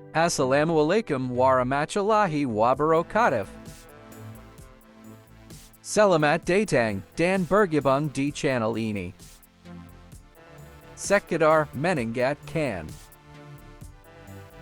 Assalamualaikum warahmatullahi wabarakatuh. Selamat datang dan bergabung di channel ini. Sekedar mengingatkan.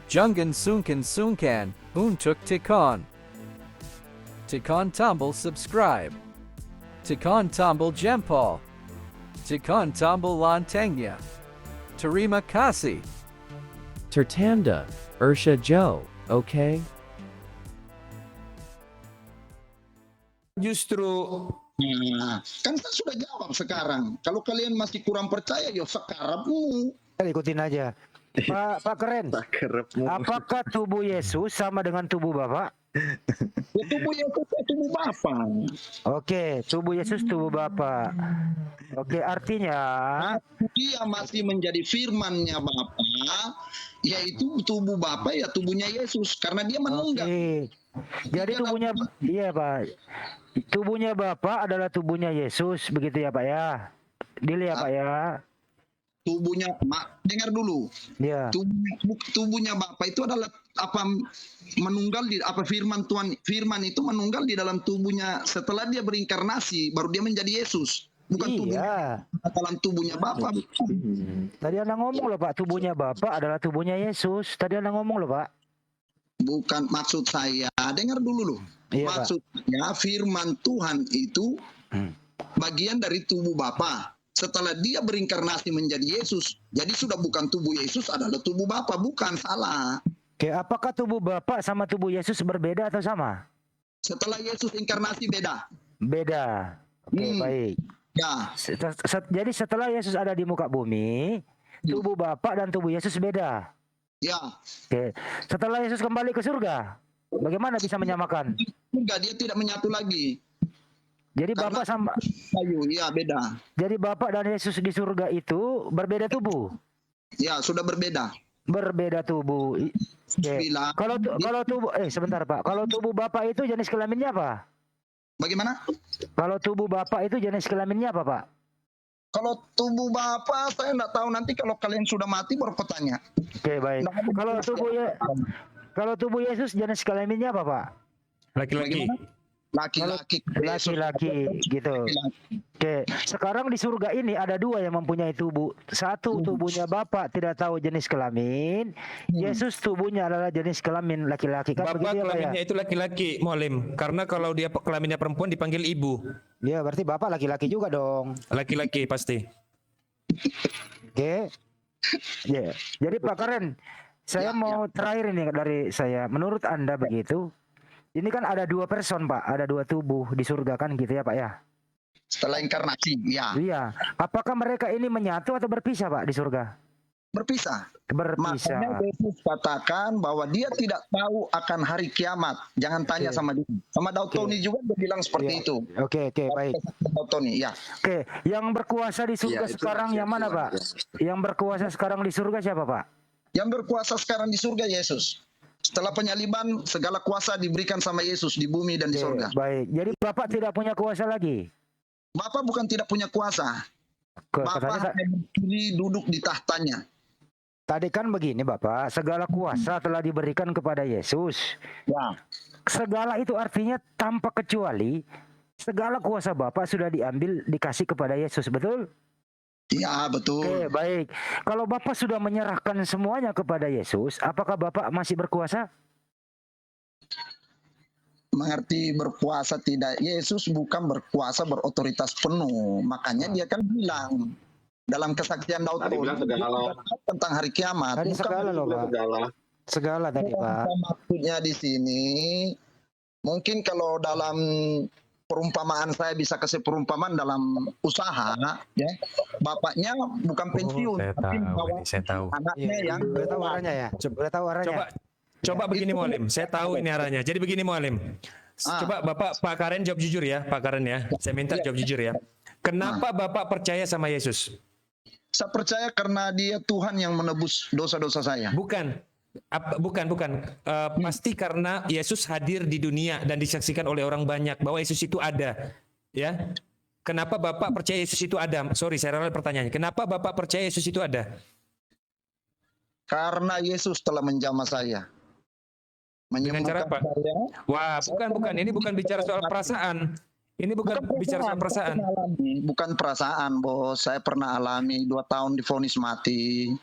Jangan sungkan untuk tekan tombol subscribe. Tekan tombol jempol. Tekan tombol loncengnya. Terima kasih. Tertanda, Ursha Joe, okay? Justru Kan saya sudah jawab sekarang. Kalau kalian masih kurang percaya, ya sekarangmu. Ikutin aja. Pak Keren, apakah tubuh Yesus sama dengan tubuh Bapak? Ya, tubuh Yesus itu tubuh Bapa. Oke, tubuh Yesus tubuh Bapak. Oke, artinya Dia masih menjadi firman-Nya Bapa, yaitu tubuh Bapa ya tubuhnya Yesus, karena dia menunggak. oke. Jadi tubuhnya, iya Pak. Tubuhnya Bapak adalah tubuhnya Yesus, begitu ya Pak ya. Dilihat Pak ya. Tubuhnya, dengar dulu. Iya. Tubuhnya Bapa itu adalah apa, menunggal di apa, firman Tuhan, firman itu menunggal di dalam tubuhnya setelah dia berinkarnasi, baru dia menjadi Yesus. Bukan tubuhnya Iya. dalam tubuhnya Bapa. Tadi Anda ngomong loh Pak, tubuhnya Bapak adalah tubuhnya Yesus. Tadi Anda ngomong loh Pak. Bukan, maksud saya, dengar dulu loh. Iya, Pak. Maksudnya firman Tuhan itu bagian dari tubuh Bapa. Setelah dia berinkarnasi menjadi Yesus, jadi sudah bukan tubuh Yesus, adalah tubuh Bapa, bukan, salah. Oke, apakah tubuh Bapak sama tubuh Yesus berbeda atau sama? Setelah Yesus inkarnasi beda. Beda. Oke, baik. Ya, Jadi setelah Yesus ada di muka bumi, tubuh Bapak dan tubuh Yesus beda. ya. Oke. Setelah Yesus kembali ke surga, bagaimana bisa menyamakan? Enggak, dia tidak menyatu lagi. Jadi Karena Bapak sama, kayu, ya beda. jadi Bapak dan Yesus di surga itu berbeda tubuh, Ya, sudah berbeda. berbeda tubuh. Oke. Bilang, Kalau tubuh, sebentar Pak, kalau tubuh Bapak itu jenis kelaminnya apa? bagaimana? Kalau tubuh Bapak itu jenis kelaminnya apa Pak? Kalau tubuh Bapa, saya enggak tahu, nanti kalau kalian sudah mati baru bertanya. Oke, baik. Kalau tubuh Yesus jenis kelaminnya apa Pak? laki-laki. Laki-laki. Laki-laki gitu. Oke, sekarang di surga ini ada dua yang mempunyai tubuh. Satu tubuhnya Bapak tidak tahu jenis kelamin. Yesus tubuhnya adalah jenis kelamin laki-laki. Kan Bapak begitu ya Pak ya? kelaminnya itu laki-laki, Mualim. Karena kalau dia kelaminnya perempuan dipanggil ibu. Ya, berarti Bapak laki-laki juga dong. Laki-laki pasti. Oke. Ya. Jadi Pak Karen, saya mau terakhir ini dari saya. Menurut Anda begitu? Ini kan ada dua person Pak, ada dua tubuh di surga kan gitu ya Pak ya? Setelah inkarnasi, ya. Iya. Apakah mereka ini menyatu atau berpisah Pak di surga? Berpisah. Berpisah. Makanya Yesus katakan bahwa dia tidak tahu akan hari kiamat. Jangan tanya sama dia. Sama Daud Tony juga dia bilang seperti Iya. itu. Oke, baik. Daud Tony, ya. Oke, yang berkuasa di surga sekarang yang mana Pak? Yang berkuasa sekarang di surga siapa Pak? Yang berkuasa sekarang di surga Yesus. Setelah penyaliban, segala kuasa diberikan sama Yesus di bumi dan di surga. Baik, jadi Bapak tidak punya kuasa lagi? Bapak bukan tidak punya kuasa. Bapak Katanya, hanya berdiri duduk di tahtanya. tadi kan begini Bapak, segala kuasa telah diberikan kepada Yesus. Ya. Segala itu artinya tanpa kecuali segala kuasa Bapak sudah diambil dikasih kepada Yesus, betul? Ya, betul. Oke, baik. Kalau Bapak sudah menyerahkan semuanya kepada Yesus, apakah Bapak masih berkuasa? Mengerti berkuasa tidak? Yesus bukan berkuasa berotoritas penuh. Makanya dia kan bilang dalam kesaksian Daud Tadi bilang segala. tentang hari kiamat. Tadi Bukan segala loh Pak. Segala. Segala tadi Pak. Maksudnya di sini, mungkin kalau dalam perumpamaan saya bisa kasih perumpamaan dalam usaha, ya. Bapaknya bukan pensiun, tapi membawa Saya tahu. anaknya yang Boleh tahu arahnya ya? Boleh tahu arahnya? Coba begini Mualim. Saya tahu ini arahnya. Jadi begini Mualim. Coba Bapak Pak Karen jawab jujur ya, Pak Karen ya. Saya minta jawab jujur ya. Kenapa Bapak percaya sama Yesus? Saya percaya karena dia Tuhan yang menebus dosa-dosa saya. Bukan. Bukan. Pasti karena Yesus hadir di dunia dan disaksikan oleh orang banyak bahwa Yesus itu ada, ya. Kenapa Bapak percaya Yesus itu ada? Sorry, saya ralat pertanyaannya. Kenapa Bapak percaya Yesus itu ada? Karena Yesus telah menjamah saya. Dengan cara Menyembuhkan apa? saya. Wah, bukan. Ini bukan bicara soal perasaan. Ini bukan bicara soal perasaan. Bukan perasaan, Bos. Saya pernah alami 2 tahun divonis mati.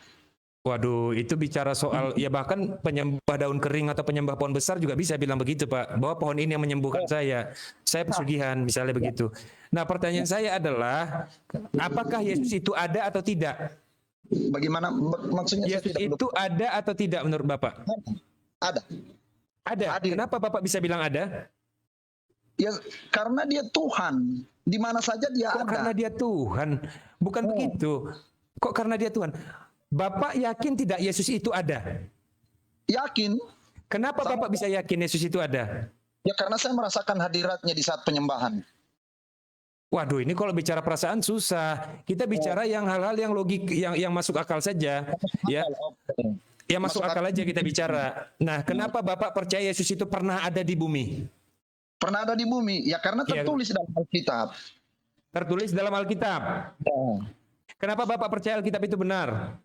Waduh, itu bicara soal, ya bahkan penyembah daun kering atau penyembah pohon besar juga bisa bilang begitu, Pak. Bahwa pohon ini yang menyembuhkan saya. Saya pesugihan, misalnya begitu. Nah, pertanyaan saya adalah, apakah Yesus itu ada atau tidak? Bagaimana maksudnya? Yesus itu ada atau tidak menurut Bapak? Ada. Ada. Hadir. Kenapa Bapak bisa bilang ada? Ya, karena dia Tuhan. Di mana saja dia Kok ada. karena dia Tuhan? Bukan begitu. Kok karena dia Tuhan? Bapak yakin tidak Yesus itu ada? Yakin. Kenapa Bapak bisa yakin Yesus itu ada? Ya karena saya merasakan hadiratnya di saat penyembahan. Waduh, ini kalau bicara perasaan susah. Kita bicara yang hal-hal yang logik, yang masuk akal saja, ya. Ya masuk akal aja kita bicara. Nah, kenapa Bapak percaya Yesus itu pernah ada di bumi? Pernah ada di bumi. Ya karena tertulis dalam Alkitab. Tertulis dalam Alkitab. Kenapa Bapak percaya Alkitab itu benar?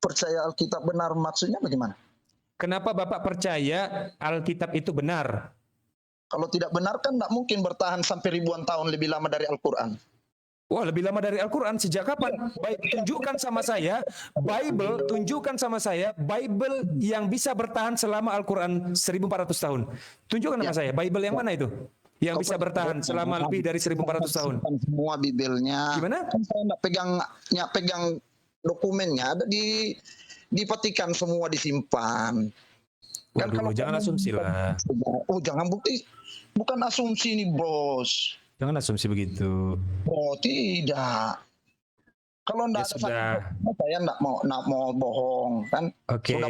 Percaya Alkitab benar maksudnya bagaimana? Kenapa Bapak percaya Alkitab itu benar? Kalau tidak benar kan tidak mungkin bertahan sampai ribuan tahun lebih lama dari Al-Quran. Wah, lebih lama dari Al-Quran. Sejak kapan? Baik, tunjukkan sama saya Bible yang bisa bertahan selama Al-Quran 1400 tahun. Tunjukkan sama saya, Bible yang mana itu? Yang bisa bertahan selama lebih dari 1400 tahun. Semua Bibelnya. Gimana? Kan saya tidak pegang dokumennya, ada di Vatikan semua disimpan. Kan Waduh, jangan asumsi lah. Oh, jangan bukti. Bukan asumsi nih, Bos. Jangan asumsi begitu. Oh, tidak. Kalau Ya enggak ada sudah. saya enggak mau bohong kan. Oke. Sudah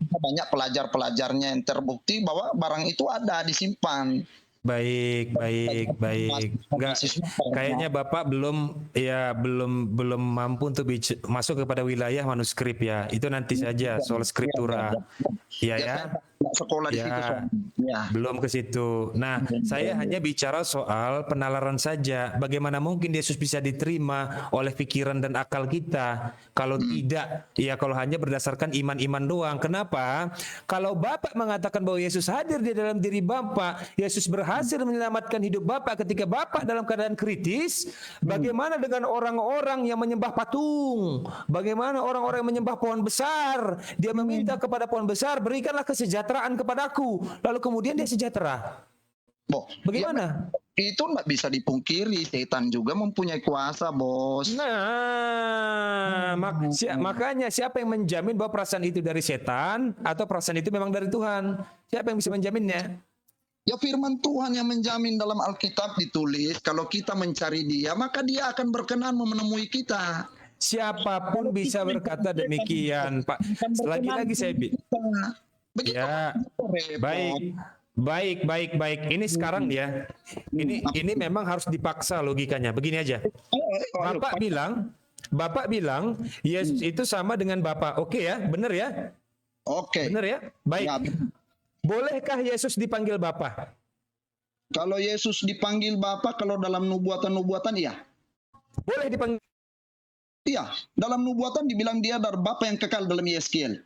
banyak pelajar-pelajarnya yang terbukti bahwa barang itu ada disimpan. Baik. Enggak, kayaknya Bapak belum mampu untuk masuk kepada wilayah manuskrip ya. Itu nanti saja soal skriptura. Ya. Sekolah di situ. Ya. Belum ke situ. Nah, saya hanya bicara soal penalaran saja. Bagaimana mungkin Yesus bisa diterima oleh pikiran dan akal kita? Kalau tidak, ya kalau hanya berdasarkan iman-iman doang. Kenapa? Kalau Bapak mengatakan bahwa Yesus hadir di dalam diri Bapak, Yesus berhasil menyelamatkan hidup Bapak ketika Bapak dalam keadaan kritis, bagaimana dengan orang-orang yang menyembah patung? Bagaimana orang-orang yang menyembah pohon besar? Dia meminta kepada pohon besar, berikanlah kesejahteraan kepadaku. Lalu kemudian dia sejahtera. Bagaimana? Itu nggak bisa dipungkiri, setan juga mempunyai kuasa, Bos. Nah, makanya siapa yang menjamin bahwa perasaan itu dari setan atau perasaan itu memang dari Tuhan? Siapa yang bisa menjaminnya? Ya firman Tuhan yang menjamin dalam Alkitab ditulis, kalau kita mencari Dia, maka Dia akan berkenan menemui kita. Siapapun bisa berkata demikian, Pak. Lagi-lagi saya ya, baik. Ini sekarang ya. Ini memang harus dipaksa logikanya. Begini aja. Bapak bilang Yesus itu sama dengan Bapak. Oke ya, benar ya? Oke. Benar ya? Baik. Ya. Bolehkah Yesus dipanggil Bapak? Kalau Yesus dipanggil Bapak, kalau dalam nubuatan iya. Boleh dipanggil. Iya, dalam nubuatan dibilang dia dari Bapa yang kekal dalam Yeskiel.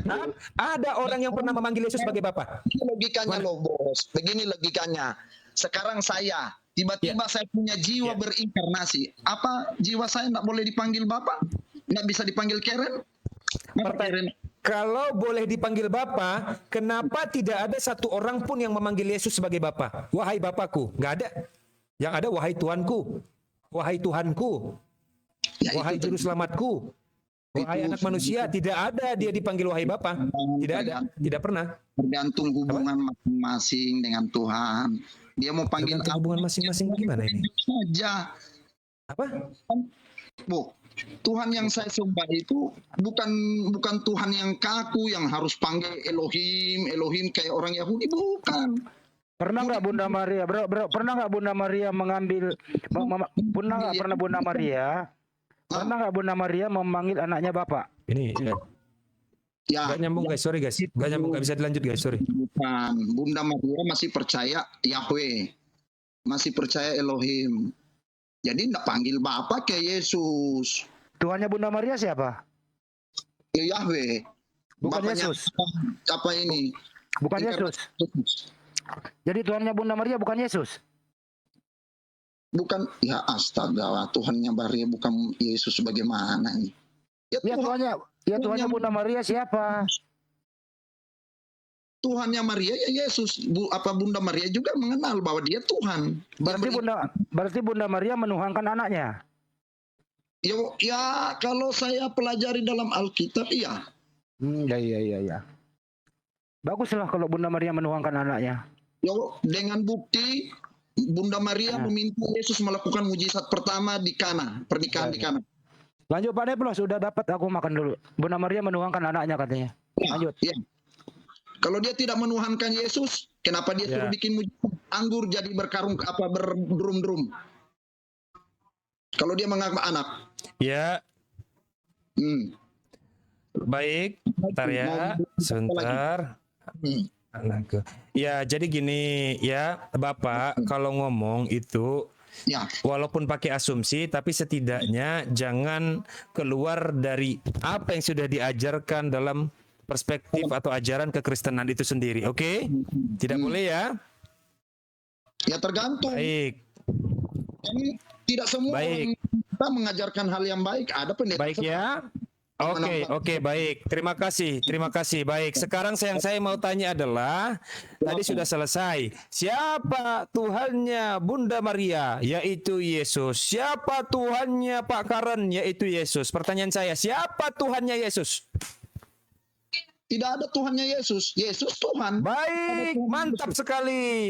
Nah, ada orang yang pernah memanggil Yesus sebagai Bapa. Begini logikanya loh, Bos. Begini logikanya. Sekarang saya, tiba-tiba saya punya jiwa berinkarnasi. Apa jiwa saya tidak boleh dipanggil Bapa? Tidak bisa dipanggil Karen? Kalau boleh dipanggil Bapa, kenapa tidak ada satu orang pun yang memanggil Yesus sebagai Bapa? Wahai Bapakku, nggak ada. Yang ada wahai Tuanku, wahai Tuhanku, wahai Juru Selamatku. Wahai anak manusia, tidak ada dia dipanggil wahai Bapa. Tidak ada, tidak pernah. Tergantung hubungan masing-masing dengan Tuhan. Dia mau panggil hubungan masing-masing gimana ini? Saja. Apa? Tuhan yang saya sembah itu bukan Tuhan yang kaku yang harus panggil Elohim kayak orang Yahudi, bukan. Pernah nggak Bunda Maria, bro? Pernah nggak Bunda Maria mengambil? Pernah Bunda Maria? Pernah nggak Bunda Maria memanggil anaknya Bapak? Ini Ya, Gak nyambung guys, sorry guys. Gak nyambung, gak bisa dilanjut guys, sorry. bukan. Bunda Maria masih percaya Yahweh, masih percaya Elohim. Jadi tidak panggil Bapa ke Yesus. Tuhannya Bunda Maria siapa? Ya Yahweh. Bukan Bapaknya Yesus. apa ini? Bukan Yesus. Jadi Tuhannya Bunda Maria bukan Yesus. Bukan, ya astaga, Tuhannya Maria bukan Yesus bagaimana ini? Ya Ya Tuhannya Bunda Maria siapa? Tuhannya Maria ya Yesus. Bunda Maria juga mengenal bahwa dia Tuhan. Berarti Bunda Maria menuhankan anaknya. Ya kalau saya pelajari dalam Alkitab, iya. Ya. Baguslah kalau Bunda Maria menuhankan anaknya. Dengan bukti Bunda Maria meminta Yesus melakukan mujizat pertama di Kana, pernikahan di Kana. Lanjut Pak Deplos, sudah dapat, aku makan dulu. Bunda Maria menuhankan anaknya katanya. Lanjut. Ya. Kalau dia tidak menuhankan Yesus, kenapa dia suruh bikin mujizat anggur jadi berdrum-drum? Kalau dia menganggap anak. Ya. Baik, bentar ya, sebentar. Anakku. Ya, jadi gini ya, Bapak kalau ngomong itu walaupun pakai asumsi, tapi setidaknya jangan keluar dari apa yang sudah diajarkan dalam perspektif atau ajaran kekristenan itu sendiri, oke? Tidak boleh ya? Ya tergantung. Baik. Ini tidak semua orang kita mengajarkan hal yang baik. Ada pendeta. Baik ya. Oke, baik. Terima kasih. Baik. Sekarang yang saya mau tanya adalah, tadi sudah selesai. Siapa Tuhannya Bunda Maria? Yaitu Yesus. Siapa Tuhannya Pak Karen? Yaitu Yesus. Pertanyaan saya, siapa Tuhannya Yesus? Tidak ada Tuhannya Yesus. Yesus Tuhan. Baik, mantap sekali.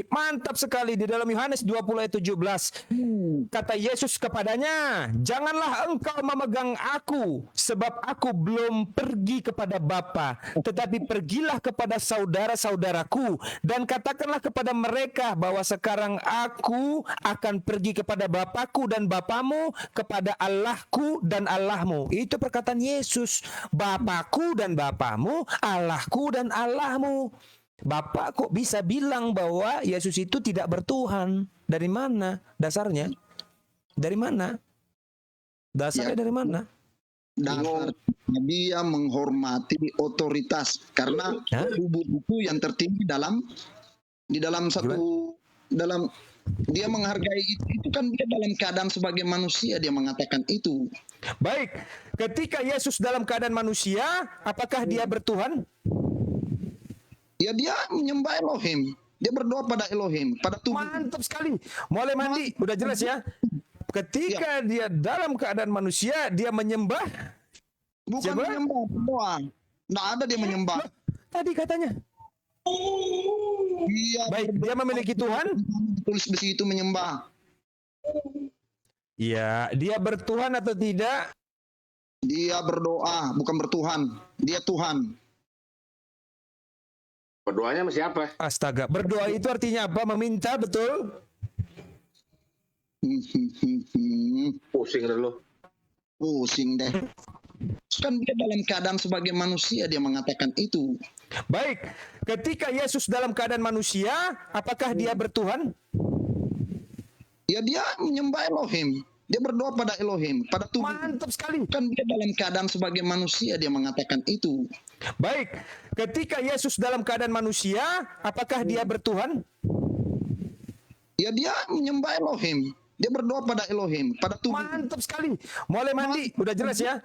Di dalam Yohanes 20 ayat 17, kata Yesus kepadanya, janganlah engkau memegang aku, sebab aku belum pergi kepada Bapa, tetapi pergilah kepada saudara-saudaraku, dan katakanlah kepada mereka bahwa sekarang aku akan pergi kepada Bapakku dan Bapamu, kepada Allahku dan Allahmu. Itu perkataan Yesus. Bapakku dan Bapamu, Allahku dan Allahmu. Bapak kok bisa bilang bahwa Yesus itu tidak bertuhan? Dari mana dasarnya? Dari mana? Dasarnya dari mana? Dasar dia menghormati otoritas karena tubuh itu yang tertinggi di dalam dia menghargai itu kan dia dalam keadaan sebagai manusia dia mengatakan itu. Baik, ketika Yesus dalam keadaan manusia, apakah dia bertuhan? Ya dia menyembah Elohim. Dia berdoa pada Elohim, pada tubuh. Mantap sekali. Mulai mandi, udah jelas ya. Ketika dia dalam keadaan manusia, dia menyembah. Bukan menyembah, berdoa. Nggak ada dia menyembah. Tadi katanya. Baik, dia memiliki Tuhan. Tulis besi itu menyembah. Ya, dia bertuhan atau tidak? Dia berdoa, bukan bertuhan. Dia Tuhan. Berdoanya sama siapa? Astaga, berdoa itu artinya apa? Meminta, betul? Pusing deh lo. Pusing deh. Kan dia dalam keadaan sebagai manusia dia mengatakan itu. Baik, ketika Yesus dalam keadaan manusia, apakah dia bertuhan? Ya dia menyembah Elohim. Dia berdoa pada Elohim, pada tubuh. Mantap sekali. Kan dia dalam keadaan sebagai manusia dia mengatakan itu. Baik, ketika Yesus dalam keadaan manusia, apakah dia bertuhan? Ya dia menyembah Elohim. Dia berdoa pada Elohim, pada tubuh. Mantap sekali. Mulai mandi, udah jelas ya.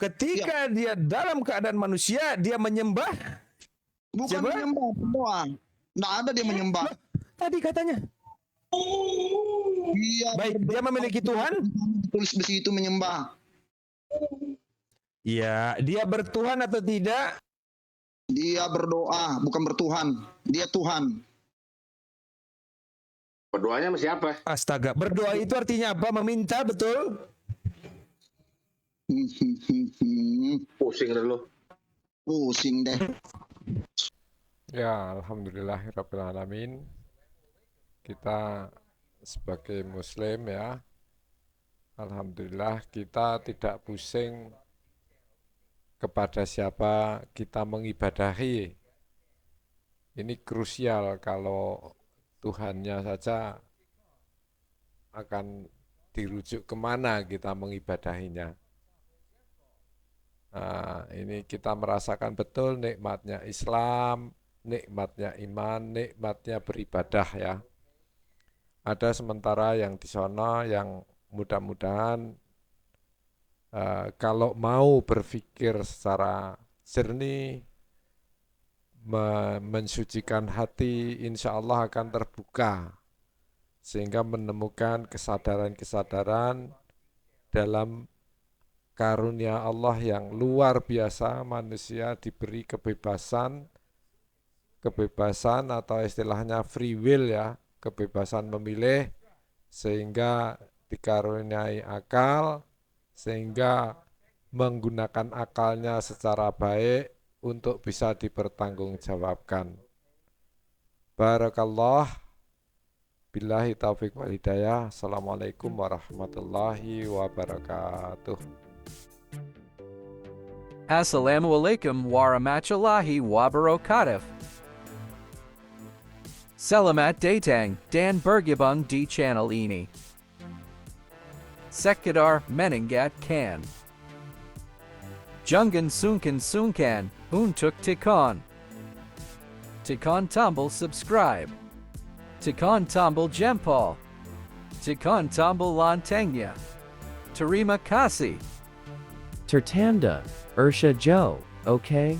Ketika dia dalam keadaan manusia, dia menyembah. Bukan menyembah, berdoa. Nggak ada dia menyembah. Tadi katanya. Baik, dia memiliki Tuhan. Tulis besi itu menyembah. Ya, dia bertuhan atau tidak? Dia berdoa, bukan bertuhan. Dia Tuhan. Berdoanya sama siapa? Astaga, berdoa itu artinya apa? Meminta, betul? Pusing deh lo. Pusing deh. Ya, alhamdulillahirrabbilalamin. Kita sebagai muslim ya, alhamdulillah kita tidak pusing kepada siapa kita mengibadahi. Ini krusial kalau Tuhannya saja akan dirujuk kemana kita mengibadahinya. Nah, ini kita merasakan betul nikmatnya Islam, nikmatnya iman, nikmatnya beribadah ya. Ada sementara yang di sana yang mudah-mudahan kalau mau berpikir secara jernih, mensucikan hati, insya Allah akan terbuka. Sehingga menemukan kesadaran-kesadaran dalam karunia Allah yang luar biasa. Manusia diberi kebebasan atau istilahnya free will ya, kebebasan memilih, sehingga dikaruniai akal, sehingga menggunakan akalnya secara baik untuk bisa dipertanggungjawabkan. Barakallah. Billahi taufiq wal hidayah. Assalamualaikum warahmatullahi wabarakatuh. Assalamualaikum warahmatullahi wabarakatuh. Selamat datang dan bergabung di channel ini. Sekedar mengingatkan. Jangan sungkan untuk tekan tombol subscribe. Tekan tombol jempol. Tekan tombol loncengnya. Terima kasih. Tertanda, Ursha Joe, okay?